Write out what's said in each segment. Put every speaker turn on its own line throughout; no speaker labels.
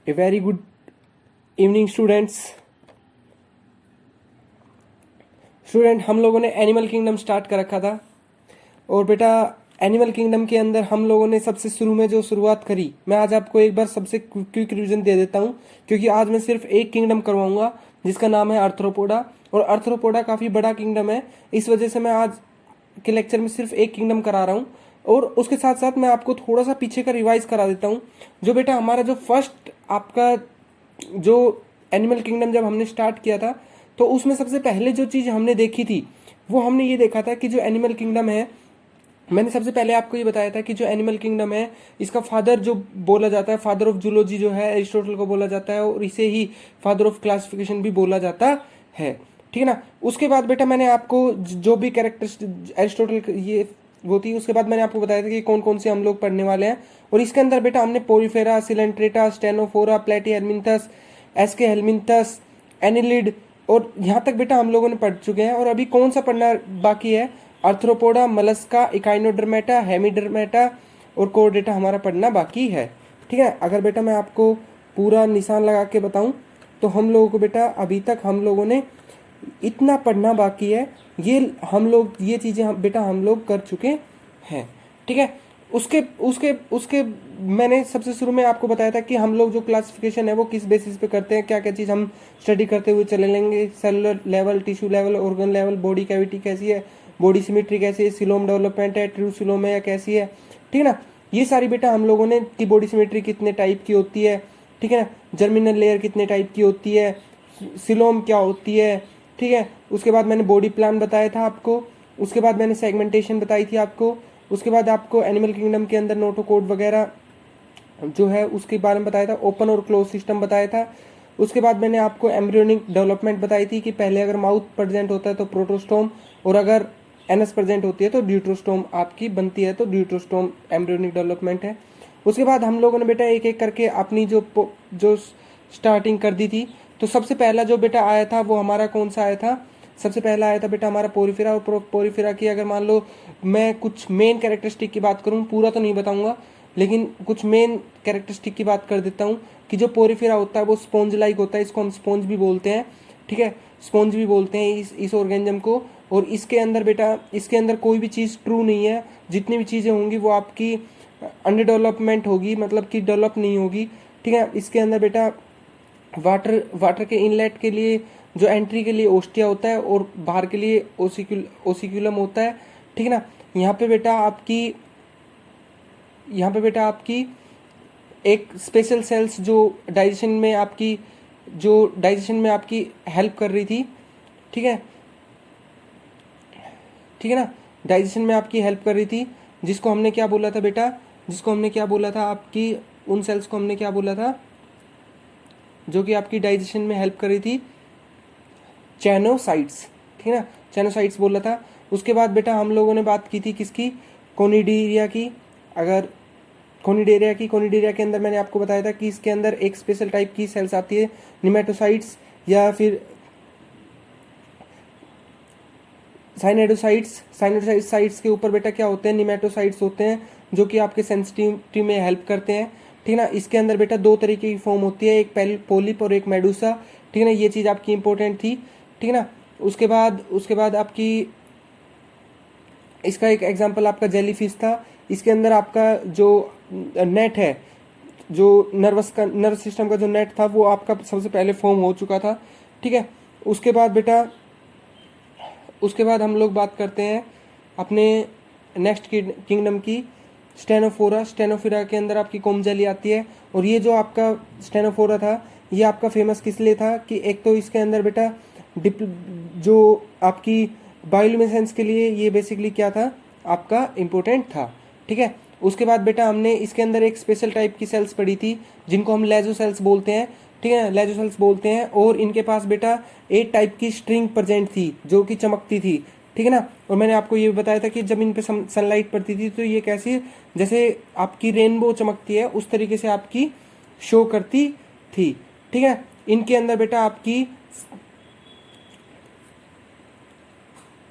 A very good evening students. हम लोगों ने एनिमल किंगडम स्टार्ट कर रखा था और बेटा एनिमल किंगडम के अंदर हम लोगों ने सबसे शुरू में जो शुरुआत करी, मैं आज आपको एक बार सबसे क्विक रिवीजन दे देता हूँ, क्योंकि आज मैं सिर्फ एक किंगडम करवाऊंगा जिसका नाम है आर्थ्रोपोडा। और आर्थ्रोपोडा काफ़ी बड़ा किंगडम है, इस वजह से मैं आज के लेक्चर में सिर्फ एक किंगडम करा रहा हूँ। और उसके साथ साथ मैं आपको थोड़ा सा पीछे का रिवाइज करा देता हूँ। जो बेटा हमारा जो फर्स्ट आपका जो एनिमल किंगडम जब हमने स्टार्ट किया था, तो उसमें सबसे पहले जो चीज़ हमने देखी थी वो हमने ये देखा था कि जो एनिमल किंगडम है, मैंने सबसे पहले आपको ये बताया था कि जो एनिमल किंगडम है इसका फादर जो बोला जाता है, फादर ऑफ जूलॉजी जो है एरिस्टोटल को बोला जाता है, और इसे ही फादर ऑफ क्लासिफिकेशन भी बोला जाता है। ठीक है ना। उसके बाद बेटा मैंने आपको जो भी कैरेक्टर एरिस्टोटल ये वो थी, उसके बाद मैंने आपको बताया था कि कौन कौन से हम लोग पढ़ने वाले हैं। और इसके अंदर बेटा हमने Porifera, Coelenterata, Ctenophora, Platyhelminthes, एस्के हेल्मिन्थस, annelid और यहाँ तक बेटा हम लोगों ने पढ़ चुके हैं। और अभी कौन सा पढ़ना बाकी है? आर्थ्रोपोडा, मलस्का, इकाइनोडर्मेटा, हेमिडर्मेटा और कोर्डेटा हमारा पढ़ना बाकी है। ठीक है। अगर बेटा मैं आपको पूरा निशान लगा के बताऊं तो हम लोगों को बेटा अभी तक हम लोगों ने इतना पढ़ना बाकी है, ये चीज़ें बेटा हम लोग कर चुके हैं। ठीक है। उसके उसके उसके मैंने सबसे शुरू में आपको बताया था कि हम लोग जो क्लासिफिकेशन है वो किस बेसिस पे करते हैं, क्या क्या चीज़ हम स्टडी करते हुए चले लेंगे। Cellular level, tissue level, organ level, body cavity कैसी है, बॉडी सिमेट्री कैसी है, सिलोम डेवलपमेंट है, ट्रू सिलोम है या कैसी है। ठीक है ना। ये सारी बेटा हम लोगों ने कि बॉडी सिमेट्री कितने टाइप की होती है, ठीक है ना, जर्मिनल लेयर कितने टाइप की होती है, सिलोम क्या होती है। ठीक है। उसके बाद मैंने बॉडी प्लान बताया था आपको, उसके बाद मैंने सेगमेंटेशन बताई थी आपको, उसके बाद आपको एनिमल किंगडम के अंदर नोटोकोड वगैरह जो है उसके बारे में बताया था, ओपन और क्लोज सिस्टम बताया था। उसके बाद मैंने आपको एम्ब्रियोनिक डेवलपमेंट बताई थी कि पहले अगर माउथ प्रेजेंट होता है तो प्रोटोस्टोम, और अगर एनस प्रेजेंट होती है तो ड्यूट्रोस्टोम आपकी बनती है, तो ड्यूट्रोस्टोम एम्ब्रियोनिक डेवलपमेंट है। उसके बाद हम लोगों ने बेटा एक एक करके अपनी जो स्टार्टिंग कर दी थी। तो सबसे पहला जो बेटा आया था वो हमारा कौन सा आया था? सबसे पहला आया था बेटा हमारा पोरीफेरा। और पोरीफेरा की अगर मान लो मैं कुछ मेन कैरेक्टरिस्टिक की बात करूँ, पूरा तो नहीं बताऊंगा लेकिन कुछ मेन कैरेक्टरिस्टिक की बात कर देता हूँ कि जो पोरीफेरा होता है वो स्पॉन्ज लाइक होता है, इसको हम स्पॉन्ज भी बोलते हैं। ठीक है। स्पॉन्ज भी बोलते हैं इस ऑर्गेनिज्म को। और इसके अंदर बेटा इसके अंदर कोई भी चीज़ ट्रू नहीं है, जितनी भी चीज़ें होंगी वो आपकी अंडर डेवलपमेंट होगी, मतलब कि डेवलप नहीं होगी। ठीक है। इसके अंदर बेटा वाटर के इनलेट के लिए जो एंट्री के लिए ओस्टिया होता है और बाहर के लिए ओसिक्यूलम होता है। ठीक है ना। यहाँ पे बेटा आपकी एक स्पेशल सेल्स जो डाइजेशन में आपकी हेल्प कर रही थी। ठीक है। ठीक है ना। डाइजेशन में आपकी हेल्प कर रही थी, जिसको हमने क्या बोला था बेटा? आपकी उन सेल्स को हमने क्या बोला था जो कि आपकी डाइजेशन में हेल्प कर रही थी? चैनोसाइट्स। ठीक है ना। चैनोसाइट्स बोला था। उसके बाद बेटा हम लोगों ने बात की थी किसकी? कोनिडेरिया की। अगर कोनिडेरिया के अंदर मैंने आपको बताया था कि इसके अंदर एक स्पेशल टाइप की सेल्स आती है, निमेटोसाइट्स या फिर साइनोसाइट्स के ऊपर बेटा क्या होते हैं? निमेटोसाइट्स होते हैं, जो कि आपके सेंसिटिविटी में हेल्प करते हैं। ठीक है ना। इसके अंदर बेटा दो तरीके की फॉर्म होती है, एक पोलिप और एक मेडुसा। ठीक है ना। ये चीज़ आपकी इंपॉर्टेंट थी। ठीक है ना। उसके बाद आपकी इसका एक एग्जांपल आपका जेलीफिश था। इसके अंदर आपका जो नेट है, जो नर्व सिस्टम का जो नेट था वो आपका सबसे पहले फॉर्म हो चुका था। ठीक है। उसके बाद हम लोग बात करते हैं अपने नेक्स्ट किंगडम की, स्टेनोफोरा के अंदर आपकी कोम जेली आती है। और ये जो आपका स्टेनोफोरा था ये आपका फेमस किस लिए था कि एक तो इसके अंदर बेटा जो आपकी बायोल्यूमिनेसेंस के लिए ये बेसिकली क्या था आपका इम्पोर्टेंट था। ठीक है। उसके बाद बेटा हमने इसके अंदर एक स्पेशल टाइप की सेल्स पढ़ी थी जिनको हम लेजो सेल्स बोलते हैं। ठीक है। लेजो सेल्स बोलते हैं। और इनके पास बेटा एक टाइप की स्ट्रिंग प्रेजेंट थी जो कि चमकती थी। ठीक है ना। और मैंने आपको ये बताया था कि जब इन पे सनलाइट पड़ती थी तो ये कैसी, जैसे आपकी रेनबो चमकती है उस तरीके से आपकी शो करती थी। ठीक है। इनके अंदर बेटा आपकी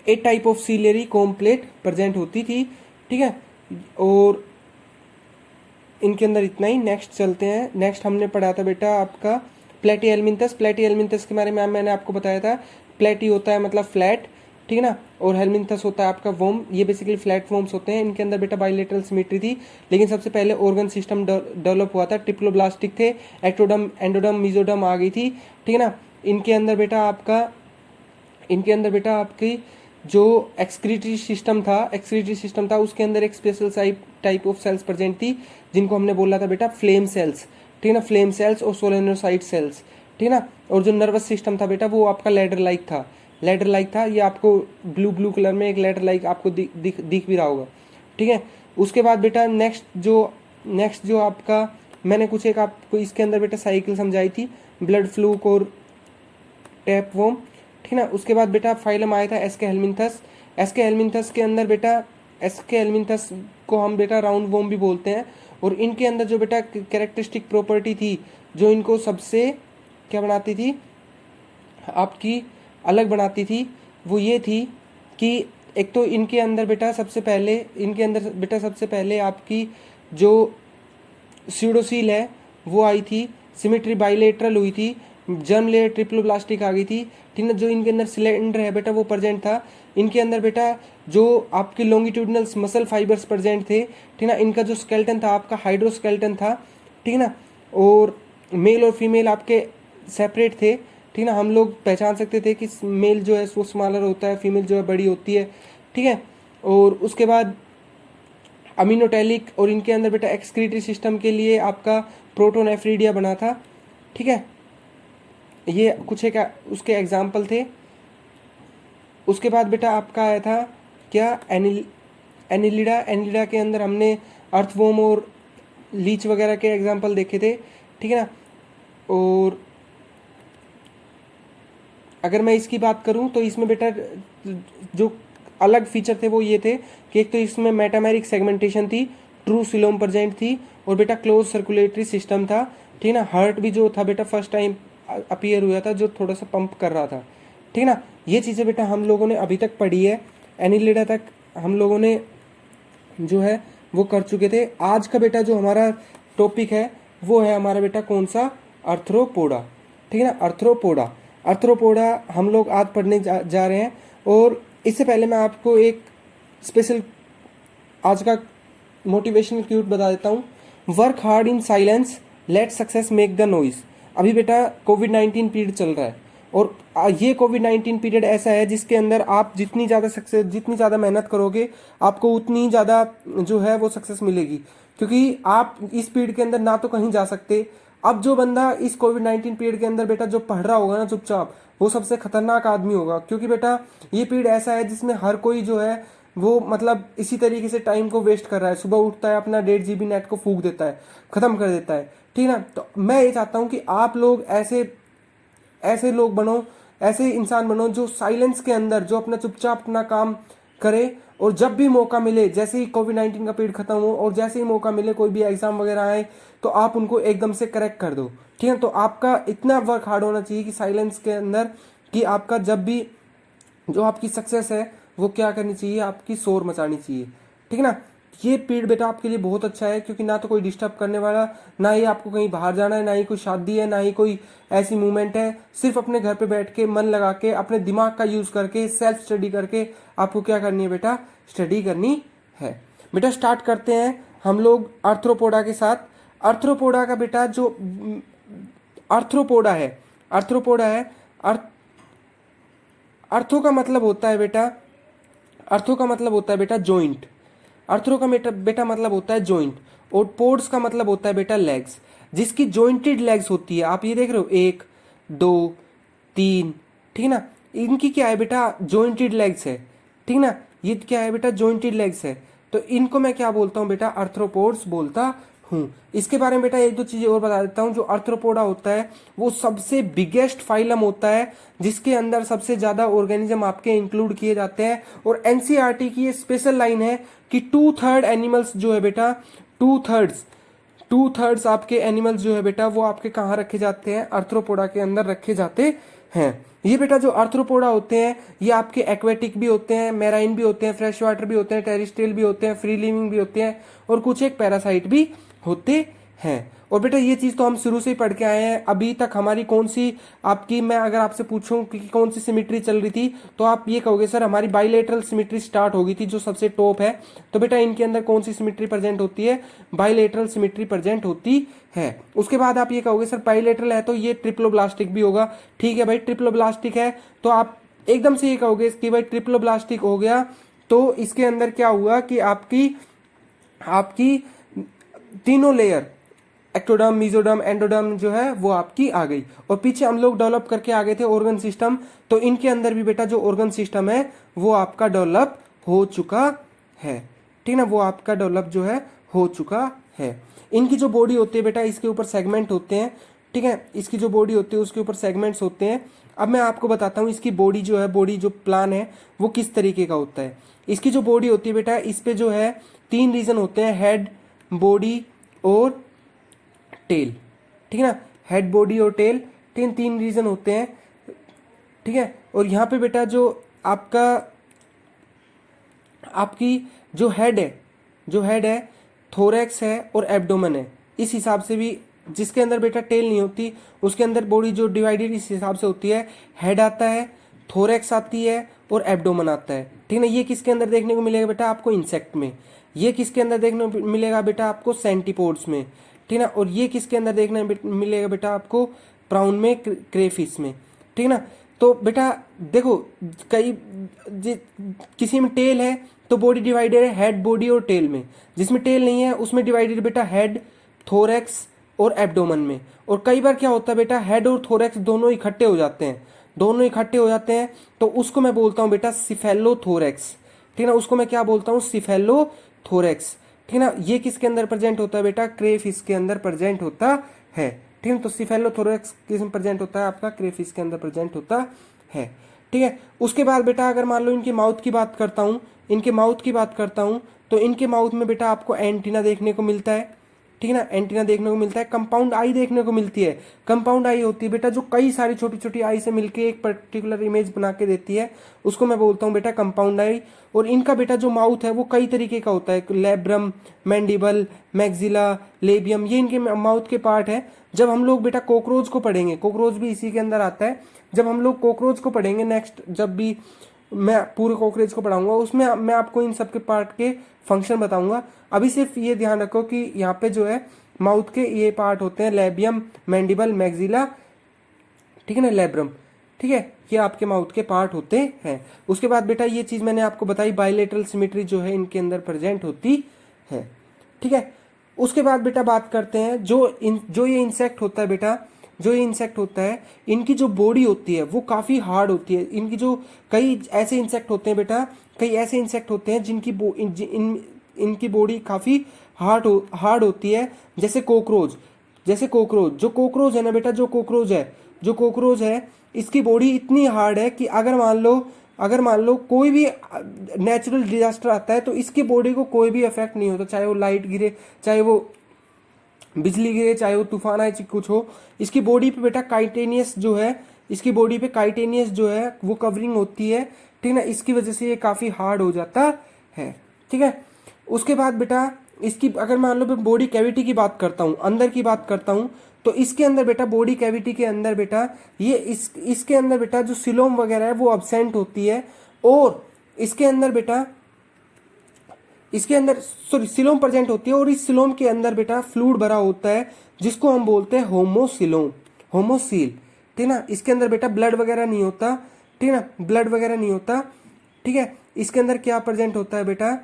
एक type of ciliary complete present होती थी। ठीक है। और इनके अंदर इतना ही। नेक्स्ट चलते हैं। नेक्स्ट हमने पढ़ा था बेटा आपका प्लेटी हेलमिंथस। प्लेटी हेलमिंथस के बारे में मैंने आपको बताया था। प्लेटी होता है मतलब फ्लैट, ठीक है ना, और हेलमिंथस होता है आपका वोम। ये बेसिकली फ्लैट वोम्स होते हैं। इनके अंदर बेटा बाइलेटरल सिमेट्री थी, लेकिन सबसे पहले ऑर्गन सिस्टम डेवलप हुआ था। ट्रिप्लोब्लास्टिक थे, एक्टोडम, एंडोडम, मीजोडम आ गई थी, ठीक है ना। इनके अंदर बेटा आपकी जो एक्सक्रीटरी सिस्टम था उसके अंदर एक special type of cells present थी, जिनको हमने बोला था बेटा फ्लेम सेल्स, ठीक है ना, फ्लेम सेल्स और सोलेनोसाइट सेल्स, ठीक है ना। और जो नर्वस सिस्टम था बेटा वो आपका लैडर लाइक था। ये आपको ब्लू कलर में एक लैडर लाइक आपको दिख भी रहा होगा, ठीक है। उसके बाद बेटा नेक्स्ट जो आपका मैंने कुछ एक आपको इसके अंदर बेटा साइकिल समझाई थी, ब्लड फ्लूक और टैपवॉर्म, ठीक है ना। उसके बाद बेटा फाइलम आया था एस्के हेलमिंथस के अंदर बेटा एस्के हेलमिंथस को हम बेटा राउंड वॉर्म भी बोलते हैं। और इनके अंदर जो बेटा कैरेक्टरिस्टिक प्रॉपर्टी थी जो इनको सबसे क्या बनाती थी, आपकी अलग बनाती थी, वो ये थी कि एक तो इनके अंदर बेटा सबसे पहले आपकी जो स्यूडोसील है वो आई थी, सिमेट्री बाइलेटरल हुई थी, जर्म लेयर ट्रिप्लोब्लास्टिक आ गई थी, ठीक है। जो इनके अंदर सिलेंडर है बेटा वो प्रेजेंट था। इनके अंदर बेटा जो आपके लॉन्गिट्यूडनल मसल फाइबर्स प्रेजेंट थे, ठीक है ना। इनका जो स्केलेटन था आपका हाइड्रोस्केलेटन था, ठीक है ना। और मेल और फीमेल आपके सेपरेट थे, ठीक है ना। हम लोग पहचान सकते थे कि मेल जो है वो स्मॉलर होता है, फीमेल जो है बड़ी होती है, ठीक है। और उसके बाद अमीनोटैलिक और इनके अंदर बेटा एक्सक्रीटरी सिस्टम के लिए आपका प्रोटोनेफ्रीडिया बना था, ठीक है। ये कुछ एक उसके एग्जाम्पल थे। उसके बाद बेटा आपका आया था क्या एनिलिडा के अंदर हमने अर्थवॉर्म और लीच वगैरह के एग्जाम्पल देखे थे, ठीक है ना। और अगर मैं इसकी बात करूं तो इसमें बेटा जो अलग फीचर थे वो ये थे कि एक तो इसमें मेटामेरिक सेगमेंटेशन थी, ट्रू सिलोम प्रेजेंट थी, और बेटा क्लोज सर्कुलेटरी सिस्टम था, ठीक है ना। हार्ट भी जो था बेटा फर्स्ट टाइम अपीयर हुआ था जो थोड़ा सा पंप कर रहा था, ठीक है ना। ये चीज़ें बेटा हम लोगों ने अभी तक पढ़ी है, एनिलिडा तक हम लोगों ने जो है वो कर चुके थे। आज का बेटा जो हमारा टॉपिक है वो है हमारा बेटा कौन सा, अर्थ्रोपोडा, ठीक है ना। अर्थ्रोपोडा हम लोग आज पढ़ने जा रहे हैं। और इससे पहले मैं आपको एक स्पेशल आज का मोटिवेशनल क्यूट बता देता हूँ। Work hard in silence, let success make the noise. अभी बेटा कोविड-19 पीरियड चल रहा है, और ये कोविड-19 पीरियड ऐसा है जिसके अंदर आप जितनी ज़्यादा मेहनत करोगे आपको उतनी ज़्यादा जो है वो सक्सेस मिलेगी, क्योंकि आप इस पीरियड के अंदर ना तो कहीं जा सकते। अब जो बंदा इस कोविड-19 पीरियड के अंदर बेटा जो पढ़ रहा होगा ना चुपचाप, वो सबसे खतरनाक आदमी होगा, क्योंकि बेटा ये पीरियड ऐसा है जिसमें हर कोई जो है वो मतलब इसी तरीके से टाइम को वेस्ट कर रहा है। सुबह उठता है, अपना 1.5 GB नेट को फूंक देता है, खत्म कर देता है, ठीक है ना। तो मैं ये चाहता हूँ कि आप लोग ऐसे लोग बनो, ऐसे इंसान बनो जो साइलेंस के अंदर जो अपना चुपचाप अपना काम करे, और जब भी मौका मिले, जैसे ही कोविड-19 का पीरियड खत्म हो और जैसे ही मौका मिले, कोई भी एग्जाम वगैरह आए तो आप उनको एकदम से करेक्ट कर दो, ठीक है। तो आपका इतना वर्क हार्ड होना चाहिए कि साइलेंस के अंदर कि आपका जब भी जो आपकी सक्सेस है वो क्या करनी चाहिए, आपकी शोर मचानी चाहिए, ठीक है ना। ये पीरियड बेटा आपके लिए बहुत अच्छा है, क्योंकि ना तो कोई डिस्टर्ब करने वाला, ना ही आपको कहीं बाहर जाना है, ना ही कोई शादी है, ना ही कोई ऐसी मूवमेंट है। सिर्फ अपने घर पे बैठ के मन लगा के अपने दिमाग का यूज करके सेल्फ स्टडी करके आपको क्या करनी है बेटा, स्टडी करनी है। बेटा स्टार्ट करते हैं हम लोग अर्थ्रोपोडा के साथ। अर्थ्रोपोडा का बेटा जो अर्थ्रोपोडा है अर्थो का मतलब होता है बेटा जॉइंट। अर्थो का बेटा मतलब होता है जॉइंट, और पोड्स का मतलब होता है बेटा लेग्स। जिसकी जॉइंटेड लेग्स होती है, आप ये देख रहे हो 1 2 3, ठीक है ना। इनकी क्या है बेटा, जॉइंटेड लेग्स है, ठीक है ना। ये क्या है बेटा, जॉइंटेड लेग्स है। तो इनको मैं क्या बोलता हूँ बेटा, अर्थ्रोपोड्स बोलता हूँ। इसके बारे में बेटा एक दो चीजें और बता देता हूँ। जो अर्थ्रोपोडा होता है वो सबसे बिगेस्ट फाइलम होता है, जिसके अंदर सबसे ज्यादा ऑर्गेनिज्म आपके इंक्लूड किए जाते हैं। और एनसीईआरटी की ये स्पेशल लाइन है कि 2/3 एनिमल्स जो है बेटा, 2/3 आपके एनिमल्स जो है बेटा वो आपके कहाँ रखे जाते हैं, अर्थ्रोपोडा के अंदर रखे जाते हैं। ये बेटा जो अर्थ्रोपोडा होते हैं ये आपके एक्वेटिक भी होते हैं, मैराइन भी होते हैं, फ्रेश वाटर भी होते हैं, टेरेस्ट्रियल भी होते हैं, फ्री लिविंग भी होते हैं, और कुछ एक पैरासाइट भी होते हैं। और बेटा ये चीज़ तो हम शुरू से ही पढ़ के आए हैं। अभी तक हमारी कौन सी आपकी, मैं अगर आपसे पूछूं कि कौन सी सिमिट्री चल रही थी, तो आप ये कहोगे सर हमारी बाइलेटरल सिमिट्री स्टार्ट हो गई थी जो सबसे टॉप है। तो बेटा इनके अंदर कौन सी सिमिट्री प्रेजेंट होती है? बाइलेटरल सिमिट्री प्रेजेंट होती है। उसके बाद आप ये कहोगे सर बाइलेटरल है तो ये ट्रिप्लोब्लास्टिक भी होगा। ठीक है भाई, ट्रिप्लोब्लास्टिक है तो आप एकदम से ये कहोगे कि भाई ट्रिप्लोब्लास्टिक हो गया तो इसके अंदर क्या हुआ कि आपकी आपकी तीनों लेयर एक्टोडर्म, मेसोडर्म, एंडोडर्म जो है वो आपकी आ गई। और पीछे हम लोग डेवलप करके आ गए थे ऑर्गन सिस्टम, तो इनके अंदर भी बेटा जो ऑर्गन सिस्टम है वो आपका डेवलप हो चुका है। ठीक ना, वो आपका डेवलप जो है हो चुका है। इनकी जो बॉडी होती है बेटा, इसके ऊपर सेगमेंट होते हैं। ठीक है, इसकी जो बॉडी होती है उसके ऊपर सेगमेंट्स होते हैं। अब मैं आपको बताता हूँ इसकी बॉडी जो है, बॉडी जो प्लान है वो किस तरीके का होता है। इसकी जो बॉडी होती है बेटा, इस पे जो है 3 रीजन होते हैं, हेड, बॉडी और टेल। ठीक है ना, हेड, बॉडी और टेल, 3 रीजन होते हैं। ठीक है, और यहाँ पे बेटा जो आपकी जो हेड है थोरैक्स है और एब्डोमेन है। इस हिसाब से भी, जिसके अंदर बेटा टेल नहीं होती उसके अंदर बॉडी जो डिवाइडेड इस हिसाब से होती है, हेड आता है, थोरैक्स आती है और एब्डोमेन आता है। ठीक है ना, ये किसके अंदर देखने को मिलेगा बेटा? आपको इंसेक्ट में। ये किसके अंदर देखने को मिलेगा बेटा? आपको सेंटीपोड्स में। ठीक ना, और ये किसके अंदर देखने मिलेगा बेटा? आपको प्राउन में, क्रेफिश में। ठीक ना, तो बेटा देखो किसी में टेल है तो बॉडी डिवाइडेड है हेड, बॉडी और टेल में। जिसमें टेल नहीं है उसमें डिवाइडेड बेटा हेड, थोरैक्स और एब्डोमेन में। और कई बार क्या होता है बेटा, हेड और थोरैक्स दोनों इकट्ठे हो जाते हैं, तो उसको मैं बोलता हूँ बेटा सिफेलोथोरैक्स। ठीक ना, उसको मैं क्या बोलता हूँ? सिफेलोथोरैक्स। ठीक ना, ये किसके अंदर प्रेजेंट होता है बेटा? क्रेफिश के अंदर प्रेजेंट होता है। ठीक है, तो सिफेलोथोरैक्स किसमें प्रेजेंट होता है? आपका क्रेफिश के अंदर प्रेजेंट होता है। ठीक है, उसके बाद बेटा अगर मान लो इनके माउथ की बात करता हूँ, तो इनके माउथ में बेटा आपको एंटीना देखने को मिलता है। ठीक है ना, एंटीना देखने को मिलता है। कंपाउंड आई देखने को मिलती है। कंपाउंड आई होती है बेटा जो कई सारी छोटी छोटी आई से मिलके एक पर्टिकुलर इमेज बना के देती है, उसको मैं बोलता हूँ बेटा कंपाउंड आई। और इनका बेटा जो माउथ है वो कई तरीके का होता है, लेब्रम, मैंडिबल, मैक्सिला, लेबियम, ये इनके माउथ के पार्ट है। जब हम लोग बेटा कॉकरोच को पढ़ेंगे, कॉकरोच भी इसी के अंदर आता है, जब हम लोग कॉकरोच को पढ़ेंगे नेक्स्ट, जब भी मैं पूरे कॉकरोच को पढ़ाऊंगा उसमें मैं आपको इन सब के पार्ट के फंक्शन बताऊंगा। अभी सिर्फ ये ध्यान रखो कि यहाँ पे जो है माउथ के ये पार्ट होते हैं, लेबियम, मैंडिबल, मैक्सिला, ठीक है ना, लेब्रम। ठीक है, ये आपके माउथ के पार्ट होते हैं। उसके बाद बेटा ये चीज मैंने आपको बताई, बाइलेटरल सिमेट्री जो है इनके अंदर प्रेजेंट होती है। ठीक है, उसके बाद बेटा बात करते हैं जो ये इंसेक्ट होता है बेटा, जो ये इंसेक्ट होता है इनकी जो बॉडी होती है वो काफ़ी हार्ड होती है। इनकी जो कई ऐसे इंसेक्ट होते हैं बेटा, कई ऐसे इंसेक्ट होते हैं जिनकी इनकी बॉडी काफ़ी हार्ड होती है। जैसे कॉकरोच, जो कॉकरोच है ना बेटा, जो कॉकरोच है इसकी बॉडी इतनी हार्ड है कि अगर मान लो कोई भी नेचुरल डिजास्टर आता है तो इसकी बॉडी को कोई भी इफेक्ट नहीं होता, चाहे वो लाइट गिरे, चाहे वो बिजली गिरे, चाहे वो तूफान आए, कुछ हो। इसकी बॉडी पे बेटा काइटेनियस जो है वो कवरिंग होती है। ठीक है ना, इसकी वजह से ये काफ़ी हार्ड हो जाता है। ठीक है, उसके बाद बेटा इसकी अगर मान लो मैं बॉडी कैविटी की बात करता हूँ, अंदर की बात करता हूँ, तो इसके अंदर बेटा बॉडी कैविटी के अंदर बेटा ये इसके अंदर बेटा जो सिलोम वगैरह है वो अब्सेंट होती है। और इसके अंदर सिलोम प्रेजेंट होती है। और इस सिलोम के अंदर बेटा फ्लूइड भरा होता है जिसको हम बोलते हैं होमोसील। ठीक ना, इसके अंदर बेटा ब्लड वगैरह नहीं होता। ठीक ना, ब्लड वगैरह नहीं होता। ठीक है, इसके अंदर क्या प्रेजेंट होता है बेटा?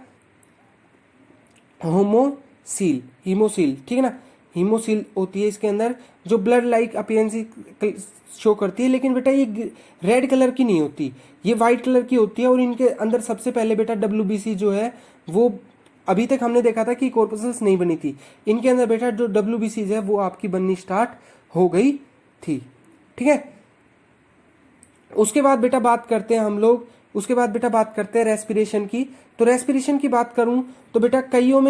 हीमोसील। ठीक है ना, हीमोसील होती है इसके अंदर जो ब्लड लाइक अपीयरेंस शो करती है। लेकिन बेटा ये रेड कलर की नहीं होती, ये वाइट कलर की होती है। और इनके अंदर सबसे पहले बेटा WBC जो है वो अभी तक हमने देखा था कि कॉर्पसल्स नहीं बनी थी, इनके अंदर बेटा जो WBC है वो आपकी बननी स्टार्ट हो गई थी। ठीक है, उसके बाद बेटा बात करते हैं रेस्पिरेशन की। तो रेस्पिरेशन की बात करूं तो बेटा कईयों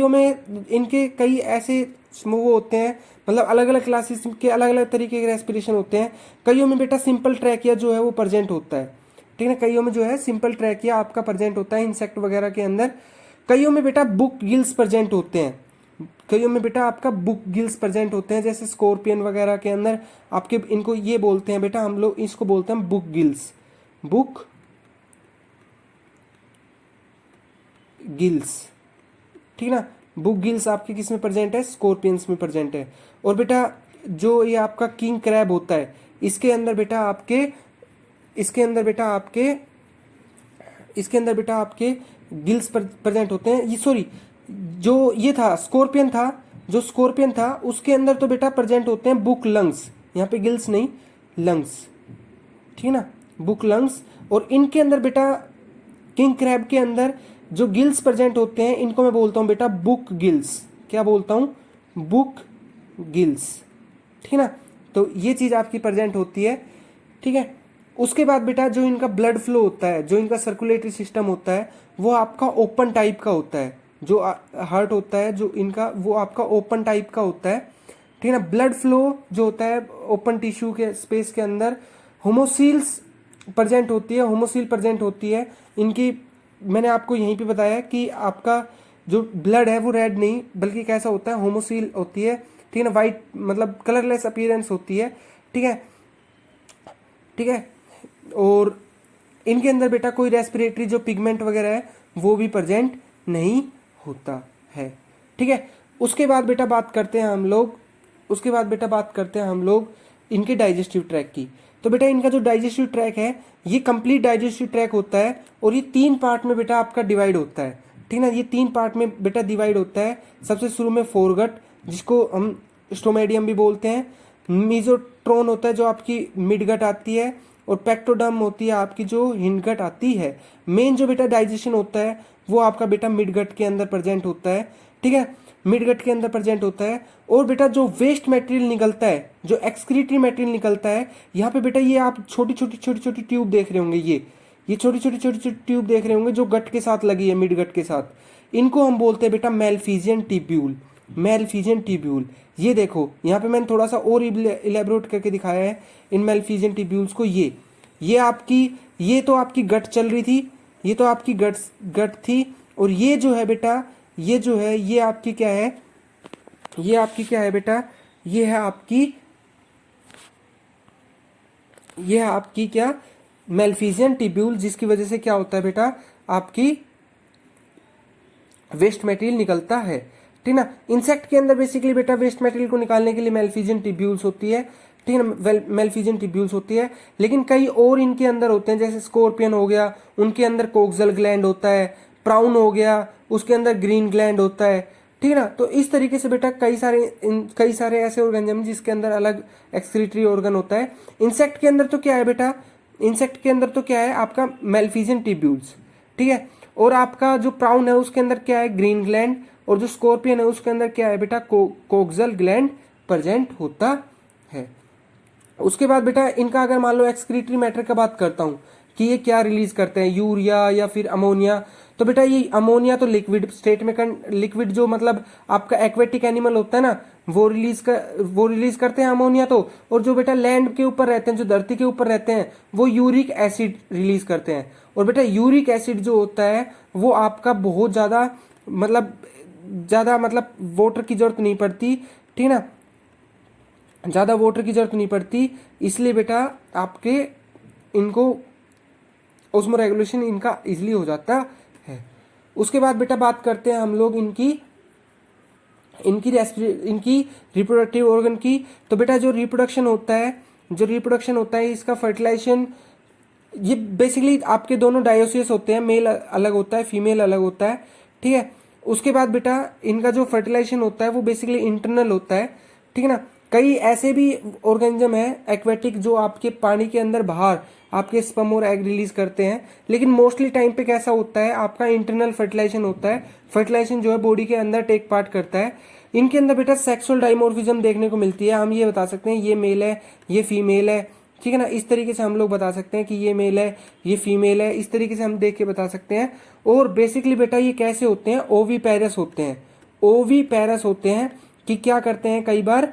में इनके कई ऐसे वो होते हैं, मतलब अलग अलग क्लासेस के अलग अलग तरीके के रेस्पिरेशन होते हैं। कईयों में बेटा सिंपल ट्रैकिया जो है वो प्रेजेंट होता है। ठीक है, कईयों में जो है सिंपल ट्रैकिया आपका प्रेजेंट होता है इंसेक्ट वगैरह के अंदर। कईयों में बेटा बुक गिल्स प्रेजेंट होते हैं। कईयों में बेटा आपका बुक गिल्स प्रेजेंट होते हैं, जैसे स्कॉर्पियन वगैरह के अंदर आपके इनको ये बोलते हैं बेटा, हम लोग इसको बोलते हैं बुक गिल्स, बुक गिल्स, ठीक ना। बुक गिल्स आपके किस में प्रेजेंट है, स्कॉर्पियंस में प्रेजेंट है। और बेटा जो ये आपका किंग क्रैब होता है, इसके अंदर बेटा आपके इसके अंदर बेटा आपके गिल्स प्रेजेंट होते हैं। ये सॉरी, जो ये था स्कॉर्पियन था, जो स्कॉर्पियन था उसके अंदर तो बेटा प्रेजेंट होते हैं बुक लंग्स, यहाँ पे गिल्स नहीं, लंग्स, ठीक ना, बुक लंग्स। और इनके अंदर बेटा किंग क्रैब के अंदर जो गिल्स प्रेजेंट होते हैं इनको मैं बोलता हूं बेटा बुक गिल्स। क्या बोलता हूं, बुक गिल्स, ठीक ना। तो ये चीज आपकी प्रेजेंट होती है, ठीक है। उसके बाद बेटा जो इनका ब्लड फ्लो होता है, जो इनका सर्कुलेटरी सिस्टम होता है, वो आपका ओपन टाइप का होता है। जो हार्ट होता है जो इनका, वो आपका ओपन टाइप का होता है, ठीक है ना। ब्लड फ्लो जो होता है ओपन टिश्यू के स्पेस के अंदर, होमोसील्स प्रेजेंट होती है, होमोसील प्रेजेंट होती है इनकी। मैंने आपको यहीं पे बताया कि आपका जो ब्लड है वो रेड नहीं बल्कि कैसा होता है, होमोसील होती है, ठीक है ना, वाइट मतलब कलरलेस अपीयरेंस होती है, ठीक है, ठीक है। और इनके अंदर बेटा कोई रेस्पिरेटरी जो पिगमेंट वगैरह है वो भी प्रेजेंट नहीं होता है, ठीक है। उसके बाद बेटा बात करते हैं हम लोग इनके डाइजेस्टिव ट्रैक की। तो बेटा इनका जो डाइजेस्टिव ट्रैक है ये कंप्लीट डाइजेस्टिव ट्रैक होता है और ये 3 पार्ट में बेटा आपका डिवाइड होता है, ठीक ना। ये 3 पार्ट में बेटा डिवाइड होता है। सबसे शुरू में फोरगट, जिसको हम स्टोमेडियम भी बोलते हैं, मीजोट्रोन होता है जो आपकी मिडगट आती है, और पेक्टोडर्म होती है आपकी जो हिंडगट आती है। मेन जो बेटा डाइजेशन होता है वो आपका बेटा मिडगट के अंदर प्रेजेंट होता है, ठीक है, मिडगट के अंदर प्रेजेंट होता है। और बेटा जो वेस्ट मटेरियल निकलता है, जो एक्सक्रीटरी मटेरियल निकलता है, यहाँ पे बेटा ये आप छोटी छोटी ट्यूब देख रहे होंगे, ये छोटी छोटी ट्यूब देख रहे होंगे जो गट के साथ लगी है, मिडगट के साथ। इनको हम बोलते हैं बेटा मेलफिजियन ट्यूब्यूल, मेलफिजियन ट्यूब्यूल। ये देखो यहाँ पे मैंने थोड़ा सा और इलेबोरेट करके दिखाया है इन मेलफिजियन ट्यूब्यूल्स को। ये तो आपकी गट चल रही थी, ये तो आपकी गट थी। और ये जो है बेटा, ये जो है ये आपकी क्या है, ये आपकी क्या है बेटा, ये है आपकी क्या, मेलफिजियन ट्यूब्यूल, जिसकी वजह से क्या होता है बेटा आपकी वेस्ट मटेरियल निकलता है, ठीक ना। इंसेक्ट के अंदर बेसिकली बेटा वेस्ट मटेरियल को निकालने के लिए मेलफिजियन ट्यूब्यूल्स होती है, ठीक है, मेलफिजियन ट्यूब्यूल्स होती है। लेकिन कई और इनके अंदर होते हैं, जैसे स्कॉर्पियन हो गया, उनके अंदर कोक्सल ग्लैंड होता है, प्राउन हो गया उसके अंदर ग्रीन ग्लैंड होता है, ठीक है ना। तो इस तरीके से बेटा कई सारे ऐसे ऑर्गेनिज्म जिसके अंदर अलग एक्सक्रीटरी ऑर्गन होता है। इंसेक्ट के अंदर तो क्या है बेटा, इंसेक्ट के अंदर तो क्या है आपका मेलफिजियन ट्यूब्यूल्स, ठीक है। और आपका जो प्राउन है उसके अंदर क्या है, ग्रीन ग्लैंड। और जो स्कॉर्पियन है उसके अंदर क्या है बेटा, कोक्सल ग्लैंड प्रेजेंट होता है। उसके बाद बेटा इनका अगर मान लो एक्सक्रीटरी मैटर का बात करता हूं कि ये क्या रिलीज करते हैं, यूरिया या फिर अमोनिया। तो बेटा ये अमोनिया तो लिक्विड स्टेट में, लिक्विड जो मतलब आपका एक्वेटिक एनिमल होता है ना, वो रिलीज करते हैं अमोनिया तो। और जो बेटा लैंड के ऊपर रहते हैं, जो धरती के ऊपर रहते हैं, वो यूरिक एसिड रिलीज करते हैं। और बेटा यूरिक एसिड जो होता है वो आपका बहुत ज्यादा मतलब वाटर की जरूरत नहीं पड़ती, ठीक ना, ज्यादा वाटर की जरूरत नहीं पड़ती, इसलिए बेटा आपके इनको ऑस्मो रेगुलेशन इनका इजीली हो जाता है। उसके बाद बेटा बात करते हैं हम लोग इनकी रिप्रोडक्टिव ऑर्गन की। तो बेटा जो रिप्रोडक्शन होता है इसका फर्टिलाइजेशन, ये बेसिकली आपके दोनों डायोसियस होते हैं, मेल अलग होता है, फीमेल अलग होता है, ठीक है। उसके बाद बेटा इनका जो फर्टिलाइजेशन होता है वो बेसिकली इंटरनल होता है, ठीक है ना। कई ऐसे भी ऑर्गेनिज्म है एक्वेटिक जो आपके पानी के अंदर बाहर आपके स्पर्म और एग रिलीज करते हैं, लेकिन मोस्टली टाइम पे कैसा होता है आपका इंटरनल फर्टिलाइजेशन होता है। फर्टिलाइजेशन जो है बॉडी के अंदर टेक पार्ट करता है। इनके अंदर बेटा सेक्सुअल डाइमोर्फिज्म देखने को मिलती है। हम ये बता सकते हैं ये मेल है, ये फीमेल है, ठीक है ना। इस तरीके से हम लोग बता सकते हैं कि ये मेल है, ये फीमेल है, इस तरीके से हम देख के बता सकते हैं। और बेसिकली बेटा ये कैसे होते हैं, ओवीपेरस होते हैं। ओवीपेरस होते हैं कि क्या करते हैं, कई बार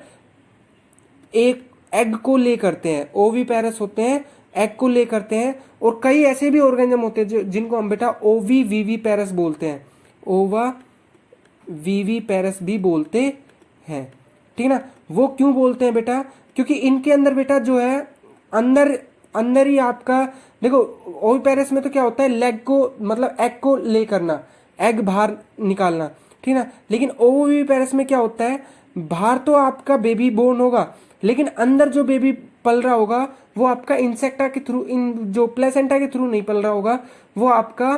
एक एग को ले करते हैं, ओवीपेरस होते हैं, एग को ले करते हैं। और कई ऐसे भी ऑर्गेनिज्म होते हैं जिनको हम बेटा ओवीवीवीपेरस बोलते हैं, ओवा वीवी पैरस भी बोलते हैं, ठीक है ना। वो क्यों बोलते हैं बेटा, क्योंकि इनके अंदर बेटा जो है अंदर अंदर ही आपका देखो, ओवी पैरस में तो क्या होता है, लेग को मतलब एग को ले करना, एग बाहर निकालना, ठीक है ना। लेकिन ओवी पैरस में क्या होता है, बाहर तो आपका बेबी बोर्न होगा, लेकिन अंदर जो बेबी पल रहा होगा वो आपका इंसेक्टा के थ्रू, इन जो प्लेसेंटा के थ्रू नहीं पल रहा होगा, वो आपका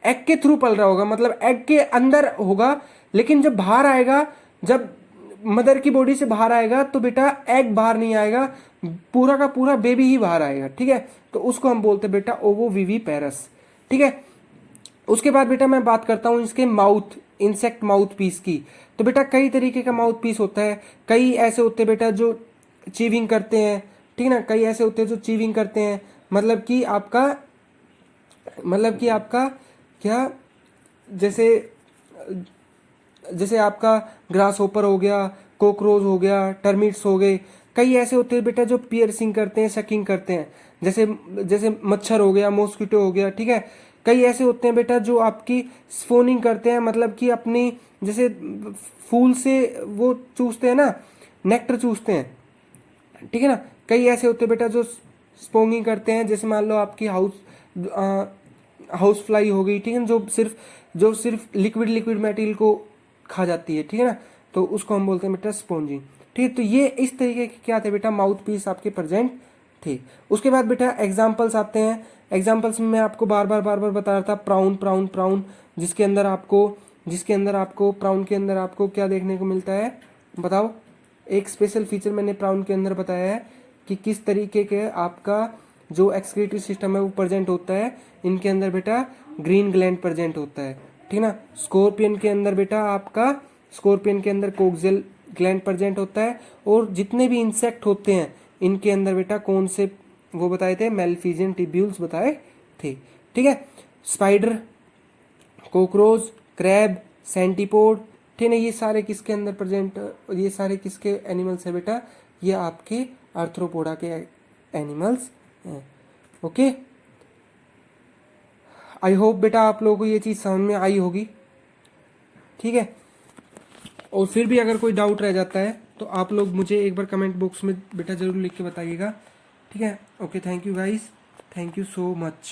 एग के थ्रू पल रहा होगा, मतलब एग के अंदर होगा। लेकिन जब बाहर आएगा, जब मदर की बॉडी से बाहर आएगा तो बेटा एग बाहर नहीं आएगा, पूरा का पूरा बेबी ही बाहर आएगा, ठीक है। तो उसको हम बोलते हैं बेटा ओवो वीवी पैरस, ठीक है। उसके बाद बेटा मैं बात करता हूँ इसके माउथ, इंसेक्ट माउथ पीस की। तो बेटा कई तरीके का माउथ पीस होता है, कई ऐसे होते हैं बेटा जो चीविंग करते हैं, ठीक है ना। कई ऐसे होते हैं जो चीविंग करते हैं, मतलब कि आपका क्या, जैसे जैसे आपका ग्रास होपर हो गया, कॉकरोच हो गया, टर्मिट्स हो गए। कई ऐसे होते हैं बेटा जो पियर्सिंग करते हैं, सकिंग करते हैं, जैसे जैसे मच्छर हो गया, मॉस्किटो हो गया, ठीक है। कई ऐसे होते हैं बेटा जो आपकी स्पोनिंग करते हैं, मतलब कि अपनी जैसे फूल से वो चूसते हैं ना, नेक्टर चूसते हैं, ठीक है ना। कई ऐसे होते हैं बेटा जो स्पोंगिंग करते हैं, जैसे मान लो आपकी हाउस फ्लाई हो गई, ठीक है, जो सिर्फ लिक्विड मटेरियल को खा जाती है, ठीक है ना। तो उसको हम बोलते हैं बेटा स्पोंजिंग, ठीक है। तो ये इस तरीके के क्या थे बेटा, माउथ पीस आपके प्रेजेंट थे। उसके बाद बेटा एग्जाम्पल्स आते हैं। एग्जाम्पल्स में मैं आपको बार बार बता रहा था, प्राउन, जिसके अंदर आपको प्राउन के अंदर आपको क्या देखने को मिलता है, बताओ। एक स्पेशल फीचर मैंने प्राउन के अंदर बताया है कि किस तरीके के आपका जो एक्सक्रीटरी सिस्टम है वो प्रेजेंट होता है। इनके अंदर बेटा ग्रीन ग्लैंड प्रेजेंट होता है, ठीक ना। स्कॉर्पियन के अंदर कोक्सियल ग्लैंड प्रेजेंट होता है। और जितने भी इंसेक्ट होते हैं इनके अंदर बेटा कौन से वो बताए थे, मेलफिजियन टिब्यूल्स बताए थे, ठीक है। स्पाइडर, कॉकरोच, क्रैब, सेंटीपोड, ठीक है, ये सारे किसके अंदर प्रेजेंट, ये सारे किसके एनिमल्स है बेटा, ये आपके आर्थ्रोपोडा के एनिमल्स हैं। ओके, आई होप बेटा आप लोगों को ये चीज़ समझ में आई होगी, ठीक है। और फिर भी अगर कोई डाउट रह जाता है तो आप लोग मुझे एक बार कमेंट बॉक्स में बेटा ज़रूर लिख के बताइएगा, ठीक है। Okay, thank you guys, thank you so much.